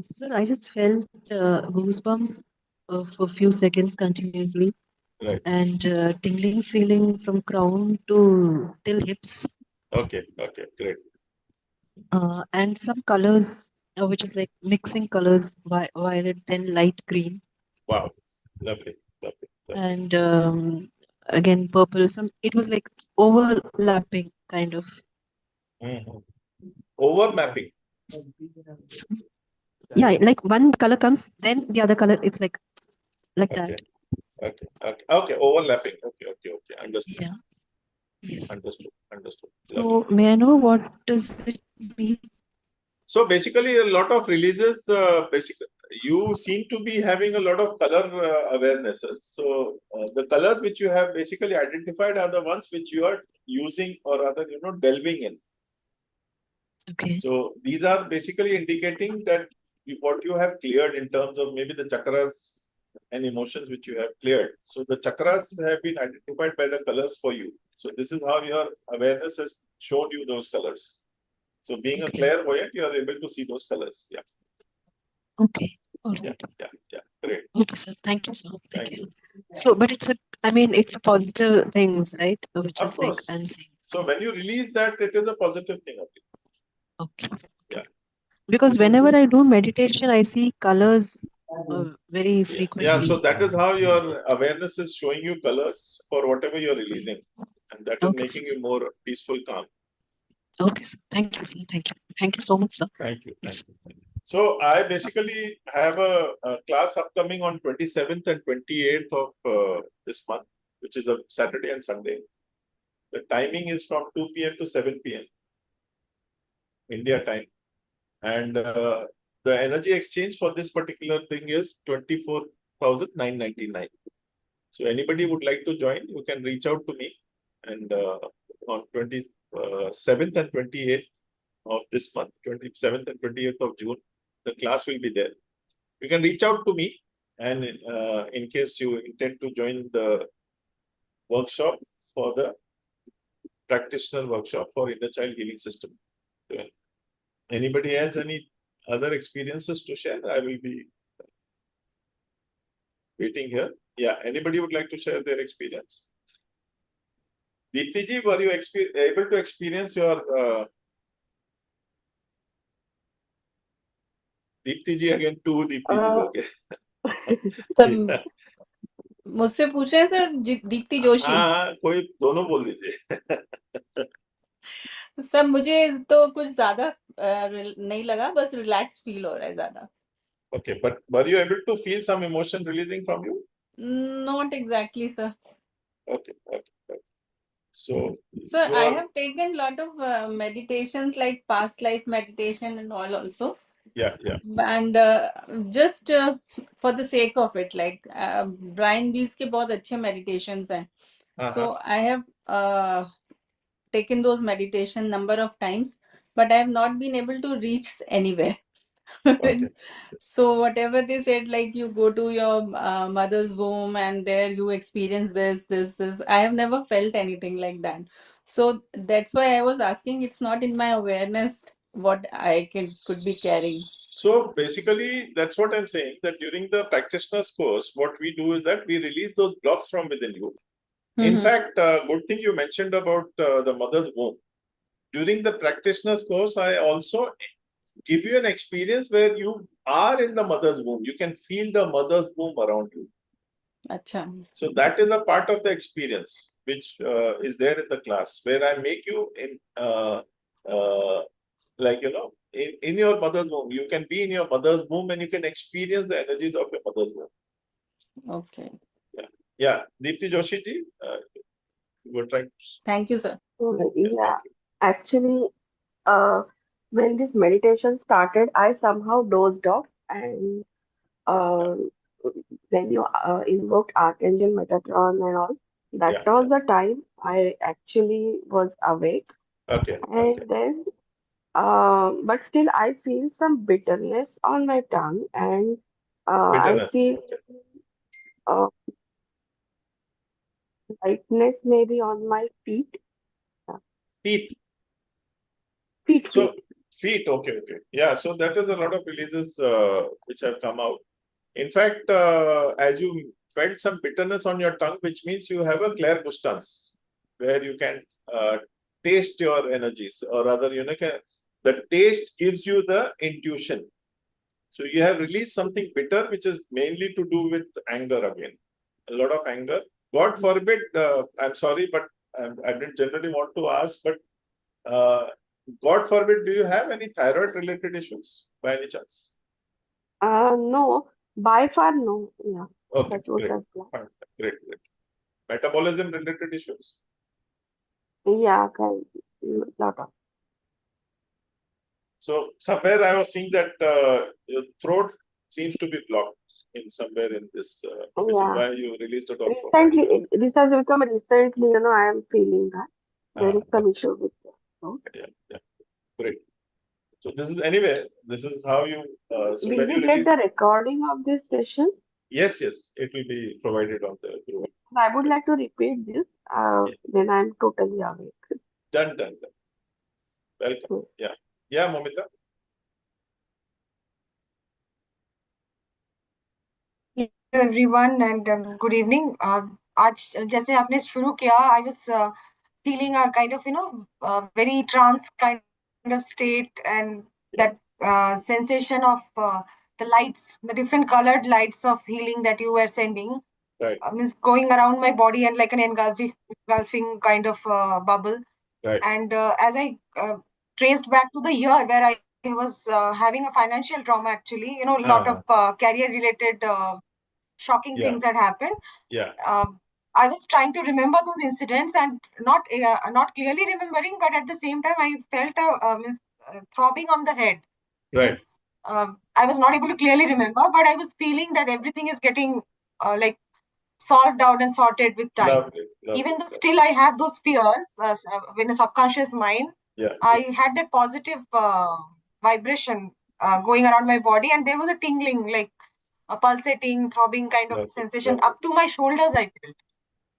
Speaker 5: sir, I just felt goosebumps for a few seconds continuously,
Speaker 1: Right.
Speaker 5: and tingling feeling from crown to till hips,
Speaker 1: Okay, okay, great.
Speaker 5: and some colors, which is like mixing colors, violet, then light green,
Speaker 1: Wow. Lovely, lovely, lovely.
Speaker 5: and again purple. Some it was like overlapping kind of.
Speaker 1: Mhm. Overmapping.
Speaker 5: So, yeah, like one color comes, then the other color. It's like
Speaker 1: Okay,
Speaker 5: that.
Speaker 1: okay, okay, okay. Overlapping. Okay, okay, okay. Understood,
Speaker 5: Yeah. Yes.
Speaker 1: understood, understood. Lovely.
Speaker 5: So may I know what does it mean?
Speaker 1: So basically, a lot of releases. Basically, you seem to be having a lot of color awarenesses. So the colors which you have basically identified are the ones which you are using or rather, delving in.
Speaker 5: Okay.
Speaker 1: So these are basically indicating that what you have cleared in terms of maybe the chakras and emotions which you have cleared. So the chakras have been identified by the colors for you. So this is how your awareness has shown you those colors. So being a
Speaker 5: Okay.
Speaker 1: clairvoyant, you are able to see those colors. Yeah,
Speaker 5: Okay. All
Speaker 1: yeah,
Speaker 5: right.
Speaker 1: yeah. Great.
Speaker 5: Okay, sir. Thank you, sir.
Speaker 1: Thank
Speaker 5: Thank
Speaker 1: you.
Speaker 5: you. So, but it's a positive things, right? Which
Speaker 1: Of
Speaker 5: is like
Speaker 1: course.
Speaker 5: I'm saying.
Speaker 1: So when you release that, it is a positive thing only.
Speaker 5: Okay. Sir.
Speaker 1: Yeah.
Speaker 5: Because whenever I do meditation, I see colors very
Speaker 1: Yeah.
Speaker 5: frequently.
Speaker 1: So that is how your awareness is showing you colors for whatever you're releasing. And that is
Speaker 5: Okay, sir.
Speaker 1: making you more peaceful, calm.
Speaker 5: Okay, sir. Thank you, sir. Thank you. Thank you so much, sir.
Speaker 1: Thank you.
Speaker 5: Yes.
Speaker 1: Thank you. So I basically have a class upcoming on 27th and 28th of this month, which is a Saturday and Sunday. The timing is from 2 p.m. to 7 p.m. India time. And the energy exchange for this particular thing is 24,999. So anybody would like to join, you can reach out to me. And on 27th and 28th of this month, 27th and 28th of June, the class will be there. You can reach out to me, and in case you intend to join the workshop for the practitioner workshop for inner child healing system. Anybody has any other experiences to share? I will be waiting here. Yeah, anybody would like to share their experience? Deepti ji, were you able to experience your Deepti ji again, two Deepti ji,
Speaker 3: Uh,
Speaker 1: okay.
Speaker 4: सब
Speaker 1: Yeah.
Speaker 4: मुझसे पूछ रहे हैं sir Deepti Joshi.
Speaker 1: हाँ, कोई दोनों बोल दीजिए.
Speaker 4: सर मुझे तो कुछ ज्यादा नहीं लगा, बस रिलैक्स फील हो रहा है ज्यादा।
Speaker 1: Okay, but were you able to feel some emotion releasing from you?
Speaker 4: Not exactly, sir.
Speaker 1: Okay, okay, okay. So
Speaker 4: So
Speaker 1: you
Speaker 4: I
Speaker 1: are,
Speaker 4: have taken lot of meditations like past life meditation and all also.
Speaker 1: yeah, yeah.
Speaker 4: And just for the sake of it, like Brian Weiss के बहुत अच्छे meditations हैं. So I have taken those meditation number of times, but I have not been able to reach anywhere.
Speaker 1: Okay.
Speaker 4: So whatever they said, like you go to your mother's womb and there you experience this. I have never felt anything like that. So that's why I was asking. It's not in my awareness what I could be carrying.
Speaker 1: So basically, that's what I'm saying, that during the practitioner's course, what we do is that we release those blocks from within you. In fact, good thing you mentioned about the mother's womb. During the practitioner's course, I also give you an experience where you are in the mother's womb. You can feel the mother's womb around you.
Speaker 4: Acha.
Speaker 1: So that is a part of the experience which is there in the class, where I make you in, like, you know, in your mother's womb. You can be in your mother's womb and you can experience the energies of your mother's womb.
Speaker 4: Okay.
Speaker 1: Yeah, Deepti Joshi ji, you were trying.
Speaker 4: Thank you, sir.
Speaker 3: yeah, actually, when this meditation started, I somehow dozed off, and uh, when you invoked Archangel Metatron and all, that
Speaker 1: Yeah,
Speaker 3: was the time I actually was awake.
Speaker 1: Okay,
Speaker 3: And
Speaker 1: okay.
Speaker 3: then, but still, I feel some bitterness on my tongue, and I
Speaker 1: Bitterness.
Speaker 3: feel
Speaker 1: Okay.
Speaker 3: uh, lightness maybe on my feet.
Speaker 1: Teeth.
Speaker 3: Feet,
Speaker 1: So
Speaker 3: feet.
Speaker 1: feet, okay, okay. Yeah, so that is a lot of releases which have come out. In fact, as you felt some bitterness on your tongue, which means you have a clairgustance, where you can taste your energies, or rather, you know, the taste gives you the intuition. So you have released something bitter, which is mainly to do with anger again. A lot of anger. God forbid, I'm sorry, but I didn't generally want to ask, but God forbid, do you have any thyroid related issues by any chance?
Speaker 3: No, by far no. Yeah,
Speaker 1: Okay,
Speaker 3: that was
Speaker 1: great.
Speaker 3: the plan.
Speaker 1: Fine, great, great. Metabolism related issues?
Speaker 3: Yeah, lot of.
Speaker 1: So somewhere I was seeing that your throat seems to be blocked in somewhere in this, which is
Speaker 3: Yeah.
Speaker 1: why you released a dog.
Speaker 3: Recently, this has become recently, I am feeling that there is some issue with the throat.
Speaker 1: Yeah, great. So this is anyway, this is how you, so
Speaker 3: Will
Speaker 1: when
Speaker 3: we
Speaker 1: you
Speaker 3: get
Speaker 1: release,
Speaker 3: the recording of this session?
Speaker 1: yes, it will be provided on the group.
Speaker 3: I would like to repeat this. Then I'm totally awake.
Speaker 1: Done. Welcome. Yeah, Momita.
Speaker 7: Everyone and good evening. आज जैसे आपने शुरू किया, I was feeling a kind of very trance kind of state, and that sensation of the lights, the different colored lights of healing that you were sending,
Speaker 1: Right.
Speaker 7: Means going around my body and like an engulfing kind of bubble.
Speaker 1: Right.
Speaker 7: And as I traced back to the year where I was having a financial trauma, actually, a lot of career related shocking things had happened.
Speaker 1: Yeah.
Speaker 7: I was trying to remember those incidents and not clearly remembering, but at the same time, I felt a throbbing on the head.
Speaker 1: Right.
Speaker 7: I was not able to clearly remember, but I was feeling that everything is getting like solved out and sorted with time.
Speaker 1: Lovely.
Speaker 7: Even though still I have those fears in a subconscious mind,
Speaker 1: Yeah.
Speaker 7: I had that positive vibration going around my body, and there was a tingling, like a pulsating, throbbing kind of sensation up to my shoulders, I felt.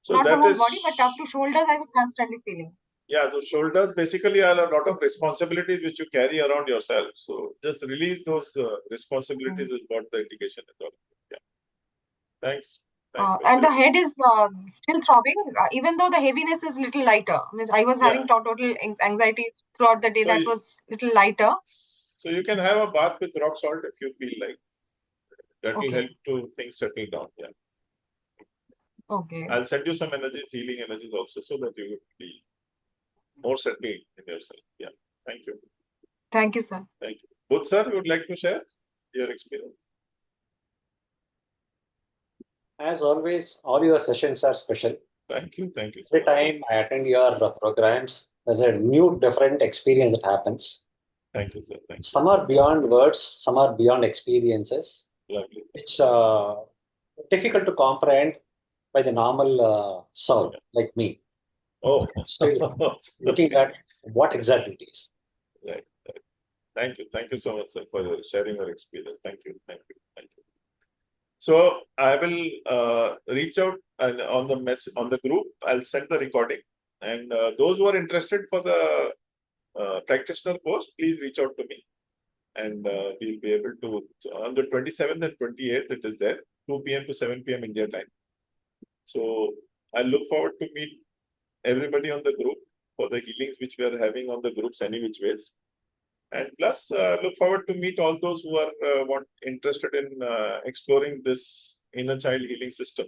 Speaker 1: So
Speaker 7: not the
Speaker 1: that
Speaker 7: whole
Speaker 1: is,
Speaker 7: body, but up to shoulders, I was constantly feeling.
Speaker 1: yeah, so shoulders basically are a lot of responsibilities which you carry around yourself. So just release those responsibilities is what the indication is all about. Yeah. Thanks.
Speaker 7: And the head is still throbbing, even though the heaviness is little lighter. Means I was having total anxiety throughout the day.
Speaker 1: So
Speaker 7: that was little lighter.
Speaker 1: So you can have a bath with rock salt if you feel like. That will
Speaker 7: Okay.
Speaker 1: help to things settle down. Yeah.
Speaker 7: Okay.
Speaker 1: I'll send you some energies, healing energies also, so that you will be more settled in yourself. Yeah. Thank you.
Speaker 7: Thank you, sir.
Speaker 1: Thank you. Both sir, you would like to share your experience?
Speaker 2: As always, all your sessions are special.
Speaker 1: Thank you. Thank you. So
Speaker 2: Every
Speaker 1: much, sir.
Speaker 2: time I attend your programs, there's a new, different experience that happens.
Speaker 1: Thank you, sir. Thank you.
Speaker 2: Some are beyond words, some are beyond experiences,
Speaker 1: Lovely.
Speaker 2: which difficult to comprehend by the normal soul like me.
Speaker 1: Oh,
Speaker 2: Still looking at what exactly it is.
Speaker 1: Right, right. Thank you. Thank you so much, sir, for sharing your experience. Thank you. Thank you. Thank you. So I will reach out and on the group. I'll send the recording, and those who are interested for the practitioner course, please reach out to me, and we'll be able to on the 27th and 28th. It is there, 2 p.m. to 7 p.m. India time. So I look forward to meet everybody on the group for the healings which we are having on the groups any which ways. And plus, look forward to meet all those who are interested in exploring this inner child healing system.